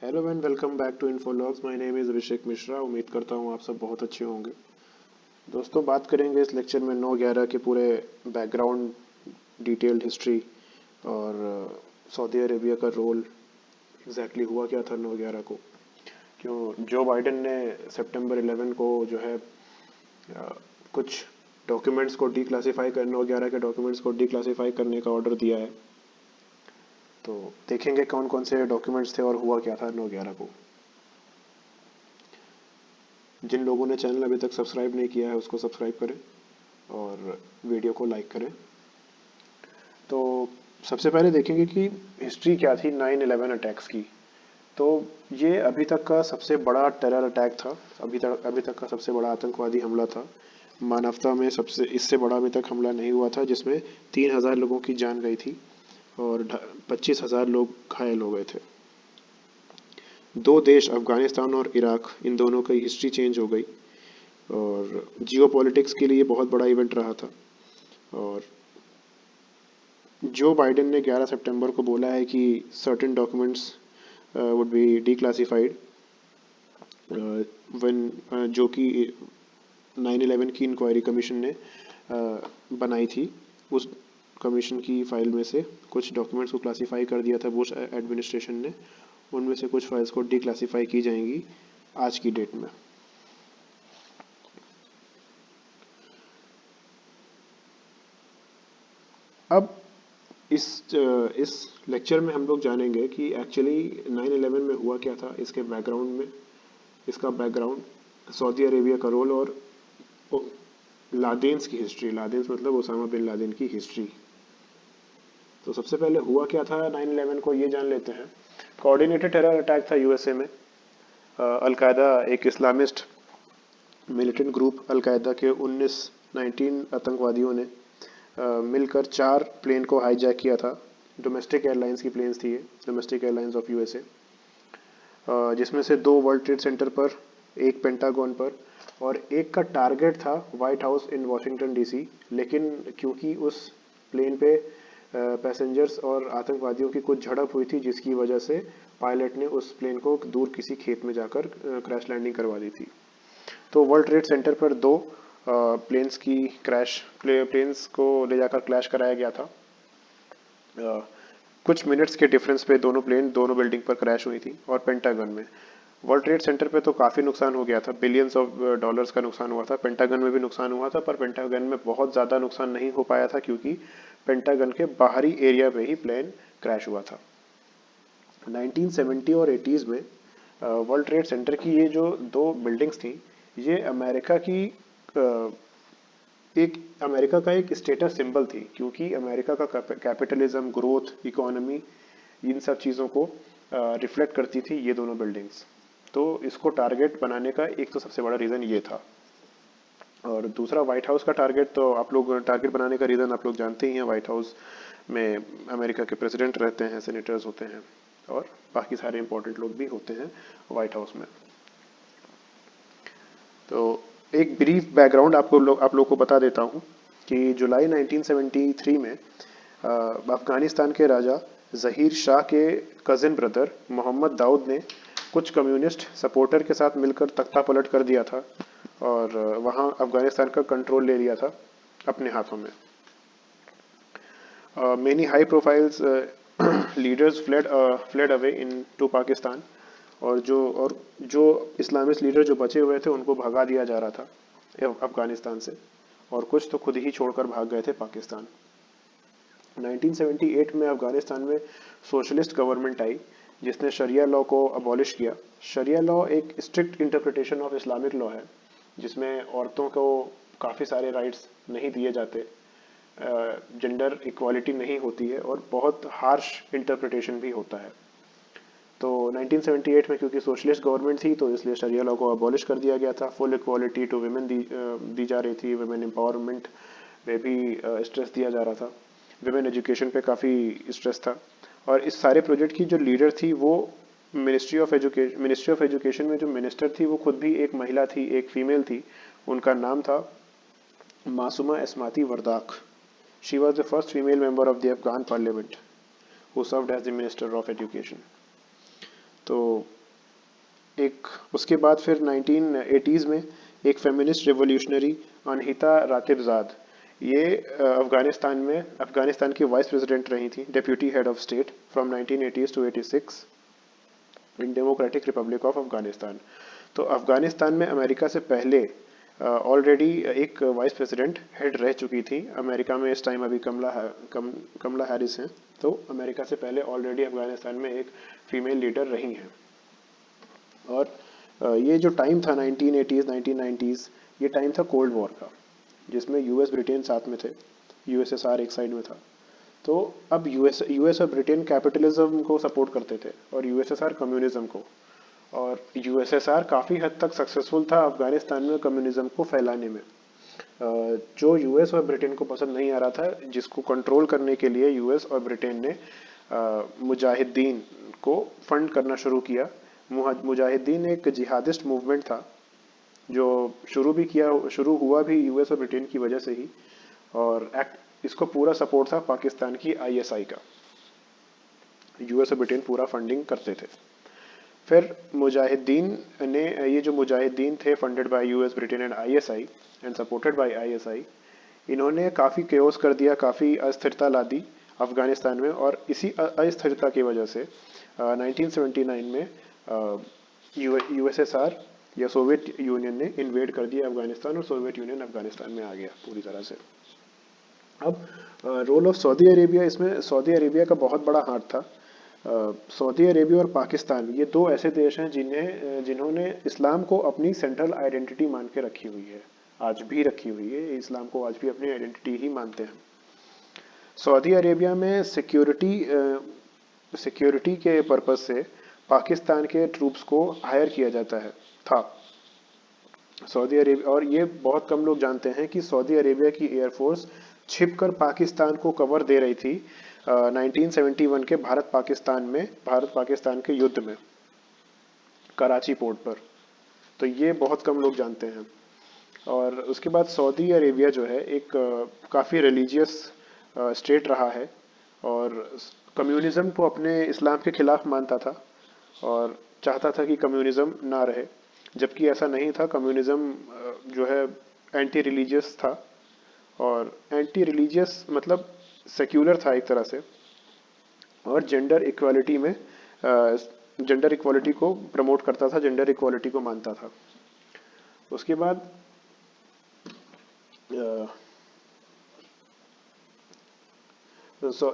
Hello and welcome back to Infologs. My name is Abhishek Mishra. उम्मीद करता हूँ आप सब बहुत अच्छे होंगे। दोस्तों, बात करेंगे इस लेक्चर में 9/11 के पूरे बैकग्राउंड, डिटेल्ड हिस्ट्री और सऊदी अरेबिया का रोल एग्जैक्टली हुआ क्या था 9/11 को। क्यों जो बाइडेन ने सितंबर 11 को जो है कुछ डॉक्यूमेंट्स को डीक्लासीफाई कर 9/11 के डॉक्यूमेंट्स को डीक्लासीफाई करने का ऑर्डर दिया है। तो देखेंगे कौन कौन से डॉक्यूमेंट्स थे और हुआ क्या था 9/11 को। जिन लोगों ने चैनल अभी तक सब्सक्राइब नहीं किया है उसको सब्सक्राइब करें और वीडियो को लाइक करें। तो सबसे पहले देखेंगे कि हिस्ट्री क्या थी 9/11 अटैक्स की। तो ये अभी तक का सबसे बड़ा टेरर अटैक था। अभी तक का सबसे बड़ा आतंकवादी हमला था। मानवता में सबसे इससे बड़ा अभी तक हमला नहीं हुआ था, जिसमें 3,000 लोगों की जान गई थी और 25,000 लोग घायल हो गए थे। दो देश अफगानिस्तान और इराक, इन दोनों की हिस्ट्री चेंज हो गई और जियो पॉलिटिक्स के लिए बहुत बड़ा इवेंट रहा था। और जो बाइडेन ने 11 सितंबर को बोला है कि certain documents would be declassified, one जो कि 9/11 की इंक्वायरी कमीशन ने बनाई थी। उस कमीशन की फाइल में से कुछ डॉक्यूमेंट्स को क्लासिफाई कर दिया था बुश एडमिनिस्ट्रेशन ने। उनमें से कुछ फाइल्स को डीक्लासिफाई की जाएंगी आज की डेट में। अब इस लेक्चर में हम लोग जानेंगे कि एक्चुअली 9/11 में हुआ क्या था, इसके बैकग्राउंड में, इसका बैकग्राउंड, सऊदी अरेबिया का रोल और लादेन्स की हिस्ट्री। लादेन्स मतलब ओसामा बिन लादेन की हिस्ट्री। तो सबसे पहले हुआ क्या था 9/11 को, ये जान लेते हैं। कोऑर्डिनेटेड टेरर अटैक था यूएसए में। अलकायदा, एक इस्लामिस्ट मिलिटेंट ग्रुप अलकायदा के 19 आतंकवादियों ने मिलकर 4 प्लेन को हाईजैक किया था। डोमेस्टिक एयरलाइंस की प्लेन्स थी ये, डोमेस्टिक एयरलाइंस ऑफ यूएसए, जिसमें से 2 वर्ल्ड ट्रेड सेंटर पर, एक पेंटागन पर और एक का टारगेट था white house in Washington DC. लेकिन क्योंकि उस प्लेन पे पैसेंजर्स और आतंकवादियों की कुछ झड़प हुई थी, जिसकी वजह से पायलट ने उस प्लेन को दूर किसी खेत में जाकर क्रैश लैंडिंग करवा दी थी। तो वर्ल्ड ट्रेड सेंटर पर 2 प्लेन्स को ले जाकर क्लैश कराया गया था। कुछ मिनट्स के डिफरेंस पे दोनों प्लेन दोनों बिल्डिंग पर क्रैश हुई थी। और पेंटागन में, वर्ल्ड ट्रेड सेंटर पे तो काफ़ी नुकसान हो गया था, बिलियंस ऑफ डॉलर्स का नुकसान हुआ था। पेंटागन में भी नुकसान हुआ था, पर पेंटागन में बहुत ज़्यादा नुकसान नहीं हो पाया था क्योंकि पेंटागन के बाहरी एरिया पे ही प्लेन क्रैश हुआ था। 1970 और 80s में वर्ल्ड ट्रेड सेंटर की ये जो 2 बिल्डिंग्स थी, ये अमेरिका का एक स्टेटस सिंबल थी, क्योंकि अमेरिका का कैपिटलिज्म, ग्रोथ, इकोनॉमी, इन सब चीज़ों को रिफ्लेक्ट करती थी ये दोनों बिल्डिंग्स। तो इसको टारगेट बनाने का एक तो सबसे बड़ा रीज़न ये था। और दूसरा, व्हाइट हाउस का टारगेट, तो आप लोग टारगेट बनाने का रीज़न आप लोग जानते ही हैं। व्हाइट हाउस में अमेरिका के प्रेसिडेंट रहते हैं, सेनेटर्स होते हैं और बाकी सारे इंपॉर्टेंट लोग भी होते हैं व्हाइट हाउस में। तो एक ब्रीफ बैकग्राउंड आप लोग को बता देता हूँ कि जुलाई 1973 में अफगानिस्तान के राजा जहीर शाह के कजिन ब्रदर मोहम्मद दाऊद ने कुछ कम्युनिस्ट सपोर्टर के साथ मिलकर तख्ता पलट कर दिया था और वहाँ अफगानिस्तान का कंट्रोल ले लिया था अपने हाथों में। Many high profiles leaders fled away into Pakistan. और जो इस्लामिस्ट लीडर जो बचे हुए थे उनको भगा दिया जा रहा था अफगानिस्तान से, और कुछ तो खुद ही छोड़कर भाग गए थे पाकिस्तान। 1978 में अफगानिस्तान में सोशलिस्ट गवर्नमेंट आई, जिसने शरिया लॉ को अबॉलिश किया। शरिया लॉ एक strict interpretation of Islamic law है, जिसमें औरतों को काफ़ी सारे राइट्स नहीं दिए जाते, जेंडर इक्वालिटी नहीं होती है और बहुत हार्श इंटरप्रिटेशन भी होता है। तो 1978 में क्योंकि सोशलिस्ट गवर्नमेंट थी, तो इसलिए शरिया लॉ को अबॉलिश कर दिया गया था। फुल इक्वालिटी टू वुमेन दी जा रही थी, वुमेन एम्पावरमेंट पे भी स्ट्रेस दिया जा रहा था, वुमेन एजुकेशन पे काफ़ी स्ट्रेस था। और इस सारे प्रोजेक्ट की जो लीडर थी वो मिनिस्ट्री ऑफ एजुकेशन में जो मिनिस्टर थी वो खुद भी एक महिला थी, एक फीमेल थी। उनका नाम था Masooma Esmati Wardak. She was the first female member of the Afghan parliament who served as the minister of education. तो एक उसके बाद फिर 1980s में एक फेमिनिस्ट रेवोल्यूशनरी अनहिता रातिबजाद, ये अफगानिस्तान की वाइस प्रेसिडेंट रही थी, deputy head of state from 1980s to 86 in democratic Republic of Afghanistan. तो अफगानिस्तान में अमेरिका से पहले ऑलरेडी एक वाइस प्रेसिडेंट हेड रह चुकी थी। अमेरिका में इस टाइम अभी कमला हैरिस हैं, तो अमेरिका से पहले ऑलरेडी अफगानिस्तान में एक फीमेल लीडर रही हैं। और ये जो टाइम था 1980s 1990s, ये टाइम था कोल्ड वॉर का, जिसमें यूएस ब्रिटेन साथ में थे, यूएसएसआर एक साइड में था। तो अब यूएस और ब्रिटेन कैपिटलिज्म को सपोर्ट करते थे और यूएसएसआर कम्युनिज्म को, और यूएसएसआर काफ़ी हद तक सक्सेसफुल था अफगानिस्तान में कम्युनिज्म को फैलाने में। जो यूएस और ब्रिटेन को पसंद नहीं आ रहा था, जिसको कंट्रोल करने के लिए यूएस और ब्रिटेन ने मुजाहिदीन को फंड करना शुरू किया। मुजाहिदीन एक जिहादिस्ट मूवमेंट था जो शुरू हुआ भी यूएस और ब्रिटेन की वजह से ही, और इसको पूरा सपोर्ट था पाकिस्तान की आईएसआई का। यूएस और ब्रिटेन पूरा फंडिंग करते थे। फिर ये जो मुजाहिदीन थे funded by US Britain and ISI and supported by ISI, इन्होंने काफ़ी केओस कर दिया, काफ़ी अस्थिरता ला दी अफगानिस्तान में, और इसी अस्थिरता की वजह से 1979 में यूएसएसआर या सोवियत यूनियन ने इन्वेड कर दिया अफगानिस्तान, और सोवियत यूनियन अफगानिस्तान में आ गया पूरी तरह से। अब रोल ऑफ सऊदी अरेबिया, इसमें सऊदी अरेबिया का बहुत बड़ा हाथ था। सऊदी अरेबिया और पाकिस्तान, ये दो ऐसे देश हैं जिन्होंने इस्लाम को अपनी सेंट्रल आइडेंटिटी मान के रखी हुई है, आज भी रखी हुई है। इस्लाम को आज भी अपनी आइडेंटिटी ही मानते हैं। सऊदी अरेबिया में सिक्योरिटी के पर्पज से पाकिस्तान के ट्रूप्स को हायर किया जाता है था सऊदी अरेबिया। और ये बहुत कम लोग जानते हैं कि सऊदी अरेबिया की एयरफोर्स छिपकर पाकिस्तान को कवर दे रही थी 1971 के भारत पाकिस्तान के युद्ध में कराची पोर्ट पर। तो ये बहुत कम लोग जानते हैं। और उसके बाद सऊदी अरेबिया जो है एक काफ़ी रिलीजियस स्टेट रहा है, और कम्युनिज्म को अपने इस्लाम के खिलाफ मानता था और चाहता था कि कम्युनिज्म ना रहे, जबकि ऐसा नहीं था। कम्युनिज्म जो है एंटी रिलीजियस था, और एंटी रिलीजियस मतलब सेक्युलर था एक तरह से, और जेंडर इक्वालिटी को प्रमोट करता था, जेंडर इक्वालिटी को मानता था। उसके बाद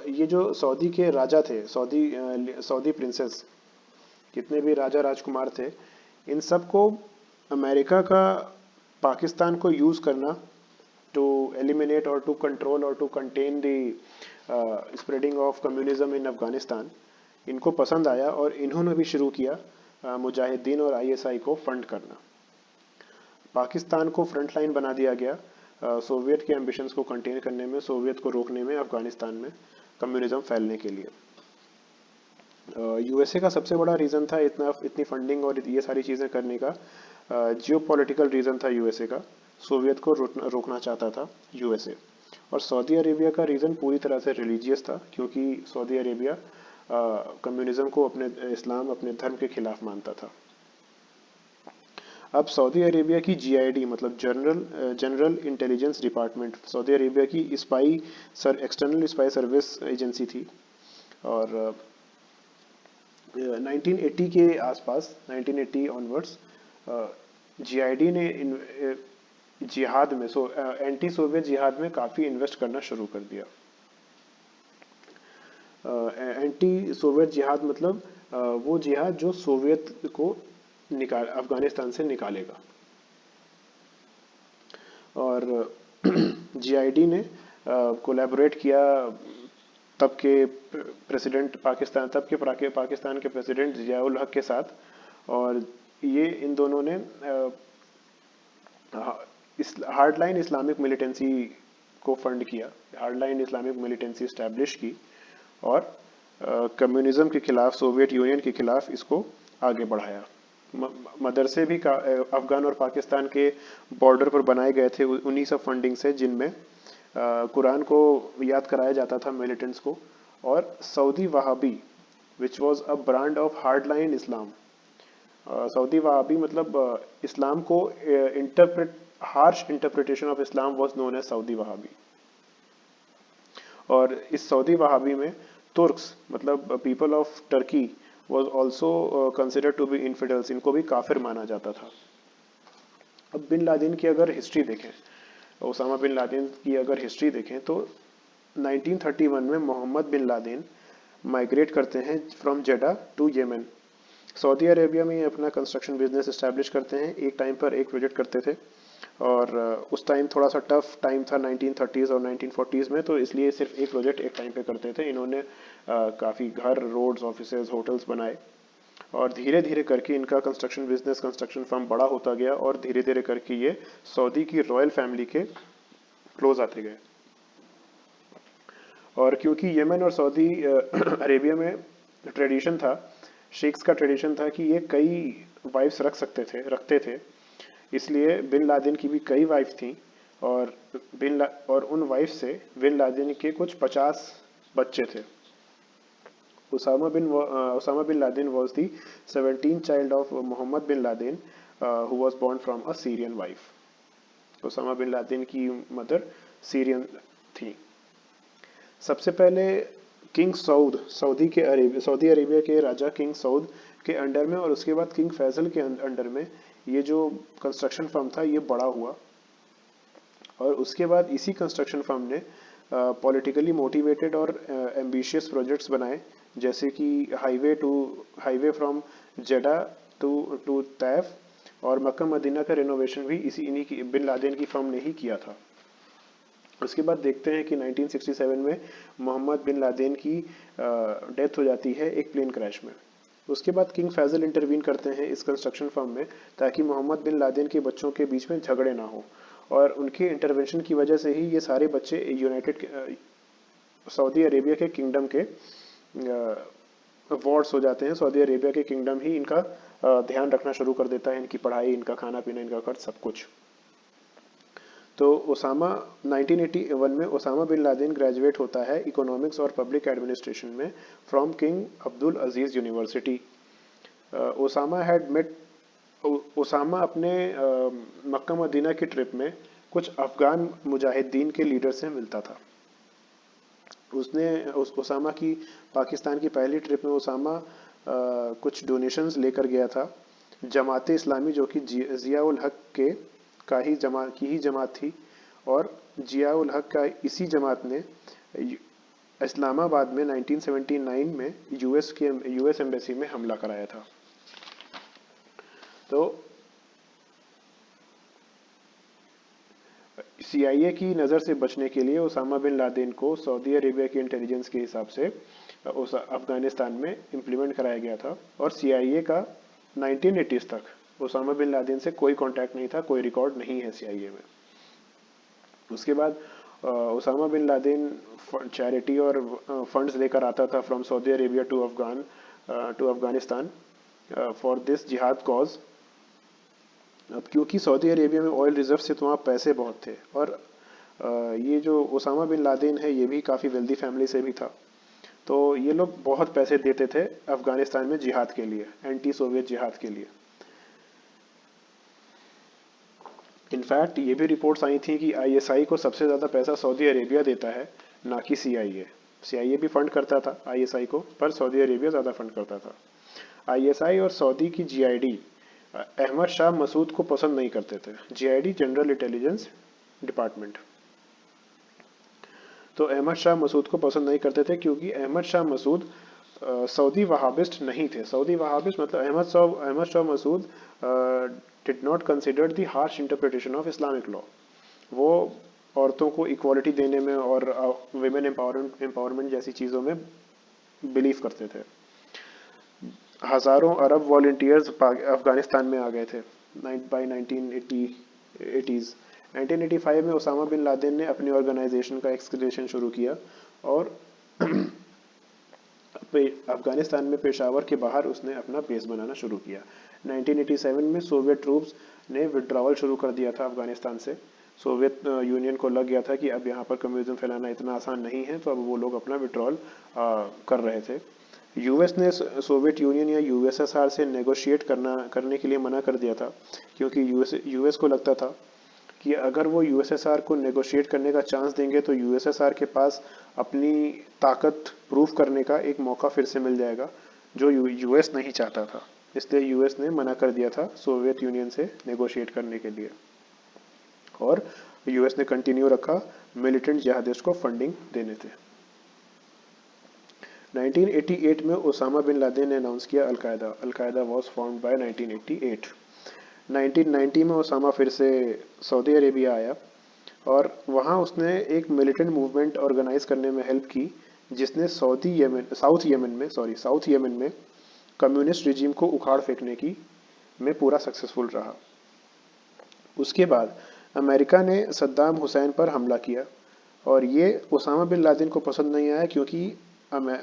ये जो सऊदी के राजा थे, सऊदी प्रिंसेस, कितने भी राजा राजकुमार थे, इन सब को अमेरिका का पाकिस्तान को यूज़ करना टू एलिमिनेट और टू कंट्रोल और to contain the spreading of communism in Afghanistan, इनको पसंद आया और इन्होंने भी शुरू किया मुजाहिदीन और आईएसआई को फंड करना। पाकिस्तान को फ्रंट लाइन बना दिया गया सोवियत के एम्बिशंस को कंटेन करने में, सोवियत को रोकने में, अफगानिस्तान में कम्युनिज्म फैलने के लिए। यूएसए का सबसे बड़ा रीज़न था इतनी फंडिंग और ये सारी चीज़ें करने का, जियोपॉलिटिकल रीज़न था यूएसए का। सोवियत को रोकना चाहता था यूएसए। और सऊदी अरेबिया का रीज़न पूरी तरह से रिलीजियस था, क्योंकि सऊदी अरेबिया कम्युनिज्म को अपने धर्म के खिलाफ मानता था। अब सऊदी अरेबिया की जीआईडी मतलब general intelligence department, Saudi Arabia की एक्सटर्नल स्पाई सर्विस एजेंसी थी, और 1980 के आसपास 1980 ऑनवर्ड्स जीआईडी ने जिहाद में एंटी सोवियत जिहाद में काफ़ी इन्वेस्ट करना शुरू कर दिया। एंटी सोवियत जिहाद मतलब वो जिहाद जो सोवियत को अफगानिस्तान से निकालेगा। और जीआईडी ने कोलैबोरेट किया तब के पाकिस्तान के प्रेसिडेंट जियाउल हक के साथ, और ये इन दोनों ने हार्डलाइन इस्लामिक मिलिटेंसी को फंड किया, हार्डलाइन इस्लामिक मिलिटेंसी स्टैब्लिश की, और कम्युनिज्म के खिलाफ, सोवियत यूनियन के खिलाफ इसको आगे बढ़ाया। मदरसे भी अफगान और पाकिस्तान के बॉर्डर पर बनाए गए थे उन्हीं सब फंडिंग से, जिनमें कुरान को याद कराया जाता था मिलिटेंट्स को। और Saudi Wahhabi which was a brand of hard line Islam. Saudi Wahhabi मतलब इस्लाम को interpret harsh interpretation of Islam was known as Saudi Wahhabi. और इस सऊदी वहाबी में तुर्क्स मतलब people of Turkey was also consider to be infidels, इनको भी काफिर माना जाता था। अब बिन लादेन की अगर हिस्ट्री देखें, ओसामा बिन लादेन की अगर हिस्ट्री देखें तो 1931 में मोहम्मद बिन लादेन माइग्रेट करते हैं from Jeddah to Yemen. Saudi Arabia में ये अपना कंस्ट्रक्शन बिजनेस इस्टेब्लिश करते हैं। एक टाइम पर एक प्रोजेक्ट करते थे और उस टाइम थोड़ा सा टफ टाइम था 1930s और 1940s में, तो इसलिए सिर्फ एक प्रोजेक्ट एक टाइम पे करते थे। इन्होंने काफ़ी घर, रोड्स, ऑफिसेज, होटल्स बनाए और धीरे धीरे करके इनका कंस्ट्रक्शन बिजनेस, कंस्ट्रक्शन फर्म बड़ा होता गया और धीरे धीरे करके ये सऊदी की रॉयल फैमिली के क्लोज आते गए। और क्योंकि यमन और सऊदी अरेबिया में ट्रेडिशन था, शेख्स का ट्रेडिशन था कि ये कई वाइफ्स रखते थे, इसलिए बिन लादेन की भी कई वाइफ थी और और उन वाइफ से बिन लादेन के कुछ 50 बच्चे थे। Osama bin Laden was the 17th child of Mohammed bin Laden, who was born from a Syrian wife. Osama bin Laden की मदर सीरियन थी। सबसे पहले किंग सऊदी अरेबिया के राजा किंग सऊद के अंडर में और उसके बाद किंग फैसल के अंडर में ये जो कंस्ट्रक्शन फर्म था ये बड़ा हुआ। और उसके बाद इसी कंस्ट्रक्शन फर्म ने पॉलिटिकली मोटिवेटेड और एम्बिशियस प्रोजेक्ट्स बनाए, जैसे कि highway from Jeddah to Taif और मक्का मदीना का रेनोवेशन भी इन्हीं की बिन लादेन की फर्म ने ही किया था। उसके बाद देखते हैं कि 1967 में मोहम्मद बिन लादेन की डेथ हो जाती है एक प्लेन क्रैश में। उसके बाद किंग फैजल इंटरवीन करते हैं इस कंस्ट्रक्शन फर्म में ताकि मोहम्मद बिन लादेन के बच्चों के बीच में झगड़े ना हो, और उनके इंटरवेंशन की वजह से ही ये सारे बच्चे यूनाइटेड सऊदी अरेबिया के किंगडम के वॉर्ड्स हो जाते हैं। सऊदी अरेबिया के किंगडम ही इनका ध्यान रखना शुरू कर देता है, इनकी पढ़ाई, इनका खाना पीना, इनका खर्च, सब कुछ। तो 1981 में ओसामा बिन लादेन ग्रेजुएट होता है इकोनॉमिक्स और पब्लिक एडमिनिस्ट्रेशन में from king Abdul Aziz university. Osama अपने मक्का मदीना की ट्रिप में कुछ अफगान मुजाहिदीन के लीडर से मिलता था। ओसामा की पाकिस्तान की पहली ट्रिप में ओसामा कुछ डोनेशंस लेकर गया था। जमात इस्लामी जो कि जिया उल हक की ही जमात थी, और जिया उल हक का इसी जमात ने इस्लामाबाद में 1979 में यूएस एम्बेसी में हमला कराया था। तो CIA की नज़र से बचने के लिए ओसामा बिन लादेन को सऊदी अरेबिया की इंटेलिजेंस के हिसाब से अफगानिस्तान में इम्प्लीमेंट कराया गया था, और CIA का 1980s तक ओसामा बिन लादेन से कोई कांटेक्ट नहीं था, कोई रिकॉर्ड नहीं है CIA में। उसके बाद ओसामा बिन लादेन चैरिटी और फंड्स लेकर आता था from Saudi Arabia to Afghanistan for this jihad cause. अब क्योंकि सऊदी अरेबिया में ऑयल रिजर्व से तो वहाँ पैसे बहुत थे, और ये जो ओसामा बिन लादेन है ये भी काफ़ी वेल्दी फैमिली से भी था, तो ये लोग बहुत पैसे देते थे अफगानिस्तान में जिहाद के लिए, एंटी सोवियत जिहाद के लिए। इनफैक्ट ये भी रिपोर्ट्स आई थी कि ISI को सबसे ज़्यादा पैसा सऊदी अरेबिया देता है, ना कि CIA भी फंड करता था ISI को, पर सऊदी अरेबिया ज़्यादा फंड करता था। ISI और सऊदी की GID अहमद शाह मसूद को पसंद नहीं करते थे। GID जनरल इंटेलिजेंस डिपार्टमेंट, तो अहमद शाह मसूद को पसंद नहीं करते थे क्योंकि अहमद शाह मसूद सऊदी वहाबिस्ट नहीं थे। सऊदी वहाबिस्ट मतलब Ahmad Shah Massoud did not consider the harsh interpretation of Islamic law. वो औरतों को इक्वालिटी देने में और विमेन एम्पावरमेंट जैसी चीज़ों में बिलीव करते थे। हज़ारों अरब वॉलंटियर्स अफगानिस्तान में आ गए थे बाई 1980s। 1985 में ओसामा बिन लादेन ने अपनी ऑर्गेनाइजेशन का एक्सक्रेशन शुरू किया और अफगानिस्तान में पेशावर के बाहर उसने अपना बेस बनाना शुरू किया। 1987 में सोवियत ट्रूप्स ने विड्रॉवल शुरू कर दिया था अफगानिस्तान से। सोवियत यूनियन को लग गया था कि अब यहाँ पर कम्युनिज्म फैलाना इतना आसान नहीं है, तो अब वो लोग अपना विड्रॉल कर रहे थे। यूएस ने सोवियत यूनियन या यूएसएसआर से नेगोशिएट करने के लिए मना कर दिया था, क्योंकि यूएस को लगता था कि अगर वो यूएसएसआर को नेगोशिएट करने का चांस देंगे तो यूएसएसआर के पास अपनी ताकत प्रूव करने का एक मौका फिर से मिल जाएगा, जो यूएस नहीं चाहता था। इसलिए यूएस ने मना कर दिया था सोवियत यूनियन से नेगोशिएट करने के लिए, और यूएस ने कंटिन्यू रखा मिलिटेंट जिहादिस्ट को फंडिंग देने थे। 1988 में ओसामा बिन लादेन ने अनाउंस किया अल-कायदा वॉज फॉर्म्ड बाय 1988। 1990 में ओसामा फिर से सऊदी अरेबिया आया और वहाँ उसने एक मिलिटेंट मूवमेंट ऑर्गेनाइज करने में हेल्प की, जिसने साउथ यमन में कम्युनिस्ट रिजीम को उखाड़ फेंकने की में पूरा सक्सेसफुल रहा। उसके बाद अमेरिका ने सद्दाम हुसैन पर हमला किया, और ये ओसामा बिन लादेन को पसंद नहीं आया, क्योंकि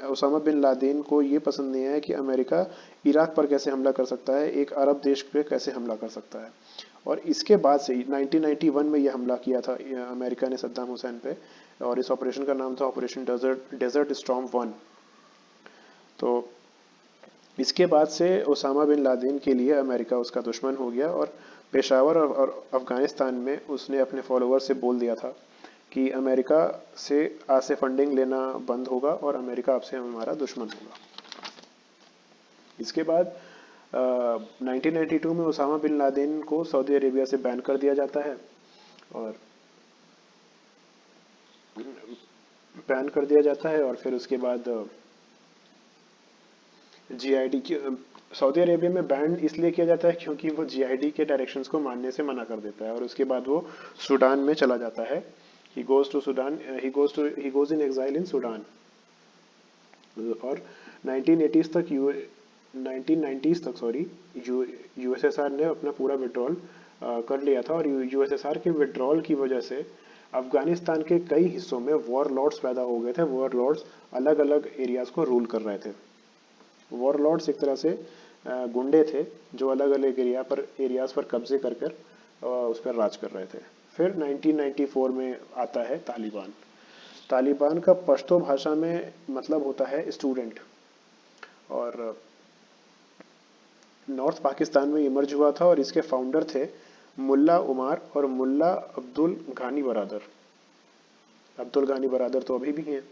ओसामा बिन लादेन को ये पसंद नहीं आया कि अमेरिका इराक पर कैसे हमला कर सकता है, एक अरब देश पे कैसे हमला कर सकता है। और इसके बाद से 1991 में ये हमला किया था अमेरिका ने सद्दाम हुसैन पे, और इस ऑपरेशन का नाम था ऑपरेशन डेजर्ट स्टॉर्म 1। तो इसके बाद से ओसामा बिन लादेन के लिए अमेरिका उसका दुश्मन हो गया, और पेशावर और अफगानिस्तान में उसने अपने फॉलोअर से बोल दिया था कि अमेरिका से आज से फंडिंग लेना बंद होगा और अमेरिका आपसे हमारा दुश्मन होगा। इसके बाद 1992 में ओसामा बिन लादेन को सऊदी अरेबिया से बैन कर दिया जाता है, और फिर उसके बाद जीआईडी की सऊदी अरेबिया में बैन इसलिए किया जाता है क्योंकि वो जीआईडी के डायरेक्शंस को मानने से मना कर देता है, और उसके बाद वो सूडान में चला जाता है। He goes to Sudan, he goes in exile in Sudan. और 1990s तक यूएसएसआर ने अपना पूरा विड्रॉल कर लिया था, और यूएसएसआर के विड्रॉल की वजह से अफगानिस्तान के कई हिस्सों में वॉर लॉर्ड्स पैदा हो गए थे। वॉर लॉर्ड्स अलग अलग एरियाज को रूल कर रहे थे। वॉर लॉर्ड्स एक तरह से गुंडे थे जो अलग अलग एरियाज पर कब्जे कर कर उस पर राज कर रहे थे। फिर 1994 में आता है तालिबान। तालिबान का पश्तो भाषा में मतलब होता है स्टूडेंट, और नॉर्थ पाकिस्तान में इमर्ज हुआ था, और इसके फाउंडर थे मुल्ला उमार और मुल्ला अब्दुल गानी बरादर। अब्दुल गानी बरादर तो अभी भी हैं।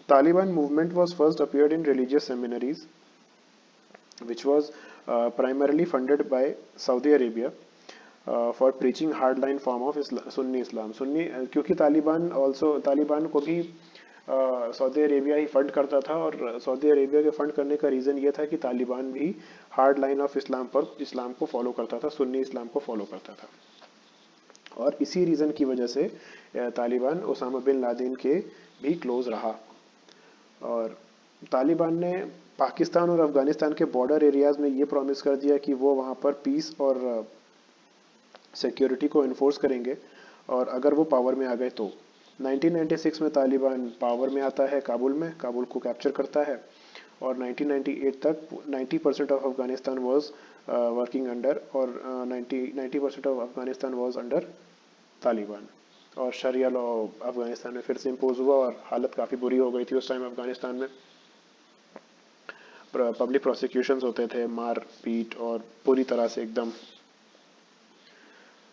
Taliban movement was first appeared in religious seminaries, which was primarily funded by Saudi Arabia for preaching hardline form of Sunni Islam. क्योंकि तालिबान को भी सऊदी अरेबिया ही फंड करता था, और सऊदी अरेबिया के फंड करने का रीज़न ये था कि तालिबान भी हार्ड लाइन ऑफ इस्लाम को फॉलो करता था, सुन्नी इस्लाम को फॉलो करता था। और इसी रीज़न की वजह से तालिबान ओसामा बिन लादेन के भी क्लोज रहा। और तालिबान ने पाकिस्तान और अफगानिस्तान के बॉर्डर एरियाज में ये प्रॉमिस कर दिया कि वो वहाँ पर पीस और सिक्योरिटी को इन्फोर्स करेंगे, और अगर वो पावर में आ गए तो 1996 में तालिबान पावर में आता है, काबुल को कैप्चर करता है, और 1998 तक 90% of Afghanistan was working under, और 90% of Afghanistan was under Taliban. और शरिया लॉ अफगानिस्तान में फिर से इम्पोज हुआ, और हालत काफ़ी बुरी हो गई थी उस टाइम अफगानिस्तान में। पब्लिक प्रोसिक्यूशंस होते थे, मार पीट, और पूरी तरह से एकदम।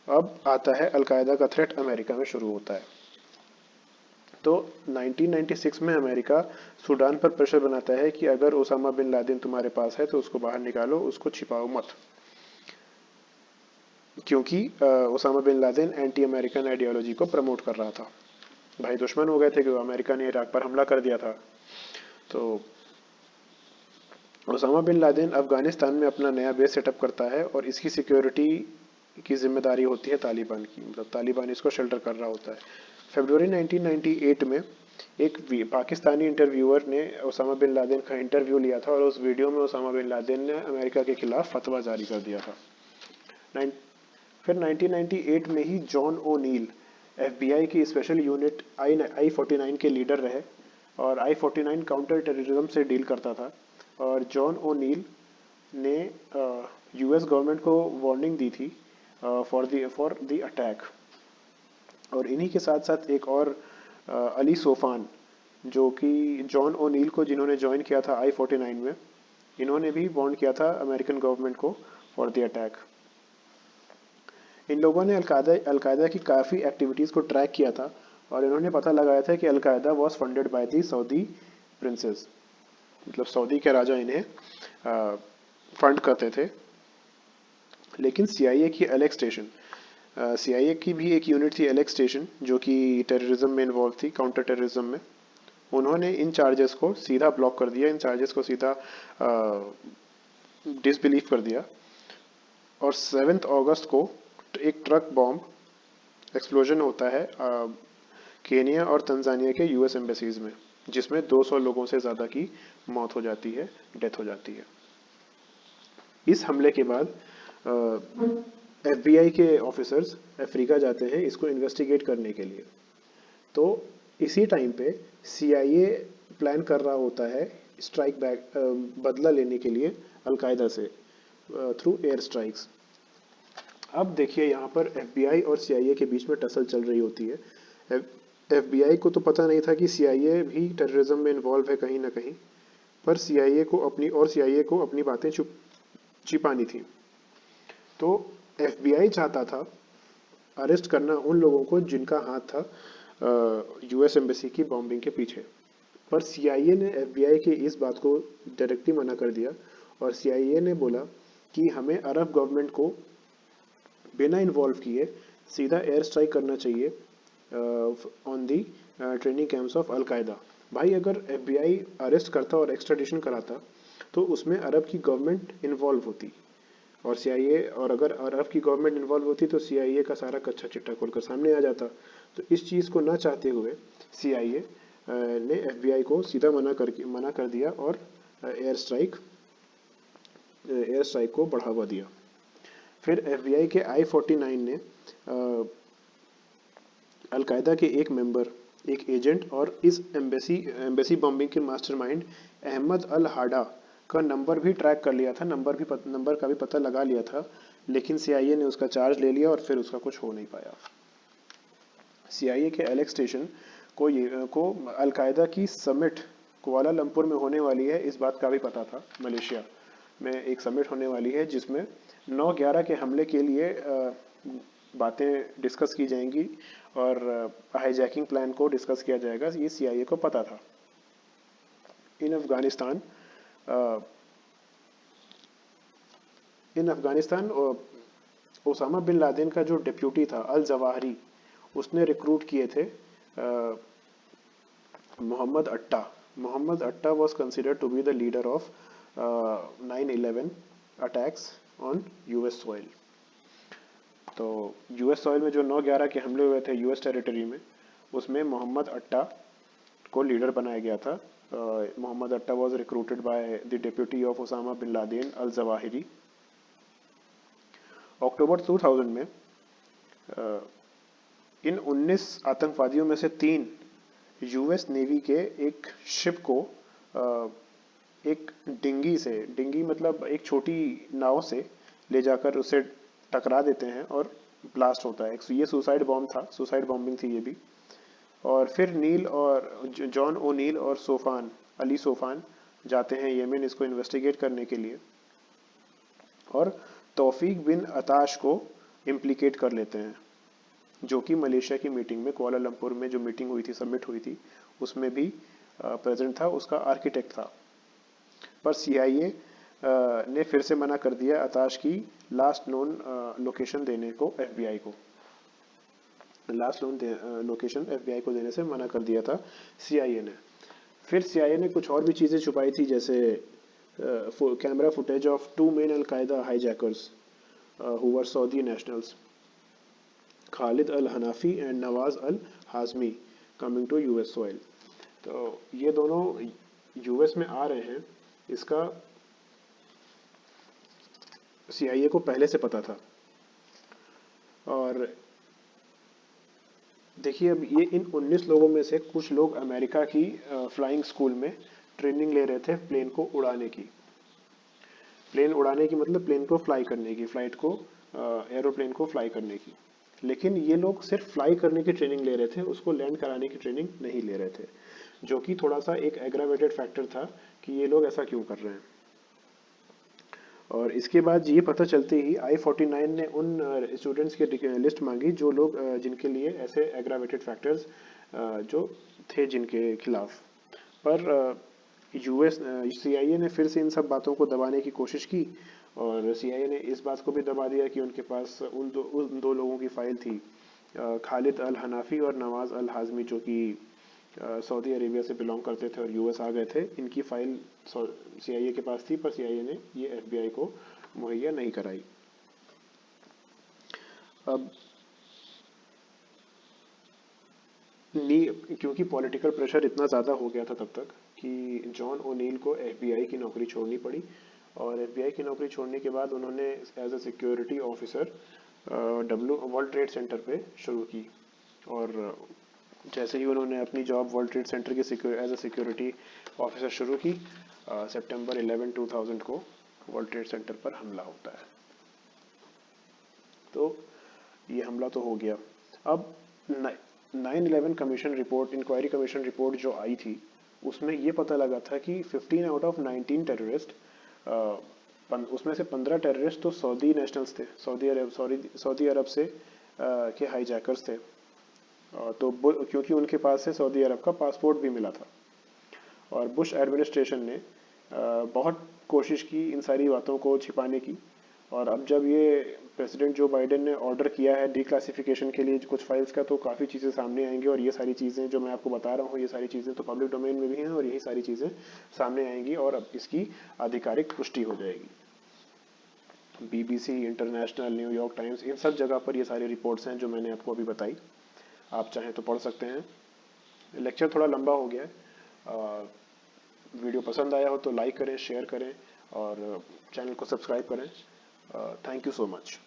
अब आता है अलकायदा का थ्रेट अमेरिका में शुरू होता है। तो 1996 में अमेरिका सूडान पर प्रेशर बनाता है कि अगर ओसामा बिन लादेन तुम्हारे पास है तो उसको बाहर निकालो, उसको छिपाओ मत, क्योंकि Osama bin Laden anti American ideology को प्रमोट कर रहा था। भाई दुश्मन हो गए थे कि अमेरिका ने इराक पर हमला कर दिया था। तो ओसामा बिन लादेन अफगानिस्तान में अपना नया बेस सेटअप करता है, और इसकी सिक्योरिटी की जिम्मेदारी होती है तालिबान की, मतलब तालिबान इसको शेल्टर कर रहा होता है। फरवरी 1998 में एक पाकिस्तानी इंटरव्यूअर ने ओसामा बिन लादेन का इंटरव्यू लिया था, और उस वीडियो में ओसामा बिन लादेन ने अमेरिका के खिलाफ फतवा जारी कर दिया था। फिर 1998 में ही जॉन ओ नील FBI की स्पेशल यूनिट I-49 के लीडर रहे, और I-49 काउंटर टेररिज्म से डील करता था। और जॉन ओ नील ने US गवर्नमेंट को वार्निंग दी थी फॉर द अटैक। और इन्हीं के साथ साथ एक और अली सोफान, जो कि जॉन ओनील को, जिन्होंने ज्वाइन किया था I-49 में, इन्होंने भी वार्न किया था अमेरिकन गवर्नमेंट को फॉर द अटैक। इन लोगों ने अलकायदा की काफ़ी एक्टिविटीज़ को ट्रैक किया था और इन्होंने पता लगाया था कि al Qaeda was funded by the Saudi princess, मतलब सऊदी के राजा इन्हें फंड करते थे। लेकिन CIA की एलेक्स स्टेशन, CIA की भी एक यूनिट थी एलेक्स स्टेशन, जो कि टेररिज्म में इन्वॉल्व थी, काउंटर टेररिज्म में। उन्होंने इन चार्जेस को सीधा ब्लॉक कर दिया, इन चार्जेस को सीधा डिसबिलीव कर दिया। और 7 अगस्त को एक ट्रक बॉम्ब एक्सप्लोजन होता है केनिया और तंजानिया के US एम्बेसीज में, जिसमें 200 लोगों से ज़्यादा की मौत हो जाती है, डेथ हो जाती है। इस हमले के बाद FBI के ऑफिसर्स अफ्रीका जाते हैं इसको इन्वेस्टिगेट करने के लिए। तो इसी टाइम पे CIA प्लान कर रहा होता है स्ट्राइक बैक, बदला लेने के लिए अलकायदा से थ्रू एयर स्ट्राइक्स। अब देखिए यहाँ पर FBI और CIA के बीच में टसल चल रही होती है। FBI को तो पता नहीं था कि CIA भी टेररिज्म में इन्वॉल्व है कहीं ना कहीं, पर CIA को अपनी बातें छिपानी थी। तो FBI चाहता था अरेस्ट करना उन लोगों को जिनका हाथ था US एम्बेसी की बॉम्बिंग के पीछे, पर CIA ने FBI के इस बात को डायरेक्टली मना कर दिया और CIA ने बोला कि हमें अरब गवर्नमेंट को बिना इन्वॉल्व किए सीधा एयर स्ट्राइक करना चाहिए on the training camps of al Qaeda. भाई अगर FBI अरेस्ट करता और एक्स्ट्राडिशन कराता तो उसमें अरब की गवर्नमेंट इन्वॉल्व होती और CIA, और अगर अरब की गवर्नमेंट इन्वॉल्व होती तो CIA का सारा कच्चा चिट्ठा खोलकर सामने आ जाता। तो इस चीज़ को ना चाहते हुए CIA ने FBI को सीधा मना कर दिया और एयर स्ट्राइक को बढ़ावा दिया। फिर FBI के I-49 ने अलकायदा के एक मेंबर, एक एजेंट और इस एम्बेसी बॉम्बिंग के मास्टरमाइंड अहमद अल हाडा का नंबर भी ट्रैक कर लिया था, नंबर का भी पता लगा लिया था, लेकिन CIA ने उसका चार्ज ले लिया और फिर उसका कुछ हो नहीं पाया। CIA के एलेक्स स्टेशन को अलकायदा की समिट कुआलालंपुर में होने वाली है, इस बात का भी पता था। मलेशिया में एक समिट होने वाली है जिसमें 9/11 के हमले के लिए बातें डिस्कस की जाएंगी और हाईजैकिंग प्लान को डिस्कस किया जाएगा, ये CIA को पता था। इन अफगानिस्तान ओसामा बिन लादेन का जो डिप्यूटी था अल जवाहरी, उसने रिक्रूट किए थे Mohammed Atta was considered to be the leader of 9/11 attacks on US soil. तो US सॉइल में जो 9/11 के हमले हुए थे US टेरिटरी में, उसमें मोहम्मद अट्टा को लीडर बनाया गया था। Mohammed Atta was recruited by the deputy of Osama bin Laden al Zawahiri. October 2000 में इन 19 आतंकवादियों में से 3 US नेवी के एक शिप को एक डिंगी मतलब एक छोटी नाव से ले जाकर उसे टकरा देते हैं और ब्लास्ट होता है। ये सुसाइड बॉम्ब था, सुसाइड बॉम्बिंग थी ये भी। और फिर जॉन ओनील और अली सोफान जाते हैं यमन इसको इन्वेस्टिगेट करने के लिए और तौफीक बिन अताश को इम्प्लीकेट कर लेते हैं, जो कि मलेशिया की मीटिंग में, कुआलालंपुर में जो मीटिंग हुई थी, सबमिट हुई थी, उसमें भी प्रेजेंट था, उसका आर्किटेक्ट था। पर CIA ने फिर से मना कर दिया अताश की लास्ट नोन लोकेशन देने को FBI को। लास्ट नोन लोकेशन FBI को देने से मना कर दिया था CIA ने। फिर CIA ने कुछ और भी चीज़ें छुपाई थी, जैसे camera footage of 2 men al Qaeda hijackers who were Saudi nationals, Khalid Al Hanafi and Nawaz Al Hazmi coming to US soil. तो ये दोनों US में आ रहे हैं, इसका CIA को पहले से पता था। और देखिए अब ये इन 19 लोगों में से कुछ लोग अमेरिका की फ्लाइंग स्कूल में ट्रेनिंग ले रहे थे प्लेन को उड़ाने की। प्लेन उड़ाने की मतलब प्लेन को फ्लाई करने की, फ्लाइट को एरोप्लेन को फ्लाई करने की। लेकिन ये लोग सिर्फ फ्लाई करने की ट्रेनिंग ले रहे थे, उसको लैंड कराने की ट्रेनिंग नहीं ले रहे थे। जो कि थोड़ा सा एक एग्रावेटेड फैक्टर था कि ये लोग ऐसा क्यों कर रहे हैं। और इसके बाद ये पता चलते ही I-49 ने उन स्टूडेंट्स की लिस्ट मांगी जो लोग जिनके लिए ऐसे एग्रावेटेड फैक्टर्स जो थे जिनके खिलाफ। पर यूएस CIA ने फिर से इन सब बातों को दबाने की कोशिश की और CIA ने इस बात को भी दबा दिया कि उनके पास उन दो लोगों की फाइल थी, खालिद अल हनाफी और नवाज अल हाजमी, जो कि सऊदी अरेबिया से बिलोंग करते थे और यूएस आ गए थे। इनकी फाइल CIA के पास थी, पर CIA ने ये FBI को मुहैया नहीं कराई। अब क्योंकि पॉलिटिकल प्रेशर इतना ज़्यादा हो गया था तब तक कि जॉन ओनील को FBI की नौकरी छोड़नी पड़ी और FBI की नौकरी छोड़ने के बाद उन्होंने as a security officer World Trade Center पे शुरू की। और जैसे ही उन्होंने अपनी जॉब वर्ल्ड ट्रेड सेंटर की एज अ सिक्योरिटी ऑफिसर शुरू की, सितंबर 11, 2000 को वर्ल्ड ट्रेड सेंटर पर हमला होता है। तो ये हमला तो हो गया। अब 9/11 commission report, inquiry commission report जो आई थी, उसमें ये पता लगा था कि 15 आउट ऑफ 19 टेररिस्ट, उसमें से 15 टेररिस्ट तो सऊदी नेशनल्स थे, सऊदी अरब से के हाईजैकर्स थे। तो क्योंकि उनके पास से सऊदी अरब का पासपोर्ट भी मिला था। और बुश एडमिनिस्ट्रेशन ने बहुत कोशिश की इन सारी बातों को छिपाने की। और अब जब ये प्रेसिडेंट जो बाइडेन ने ऑर्डर किया है डिक्लासिफिकेशन के लिए कुछ फाइल्स का, तो काफ़ी चीज़ें सामने आएंगी और ये सारी चीज़ें जो मैं आपको बता रहा हूँ, ये सारी चीज़ें तो पब्लिक डोमेन में भी हैं और यही सारी चीज़ें सामने आएंगी और अब इसकी आधिकारिक पुष्टि हो जाएगी। BBC, इंटरनेशनल, न्यूयॉर्क टाइम्स, इन सब जगह पर ये सारी रिपोर्ट्स हैं जो मैंने आपको अभी बताई। आप चाहें तो पढ़ सकते हैं। लेक्चर थोड़ा लंबा हो गया है। वीडियो पसंद आया हो तो लाइक करें, शेयर करें और चैनल को सब्सक्राइब करें। Thank you so much.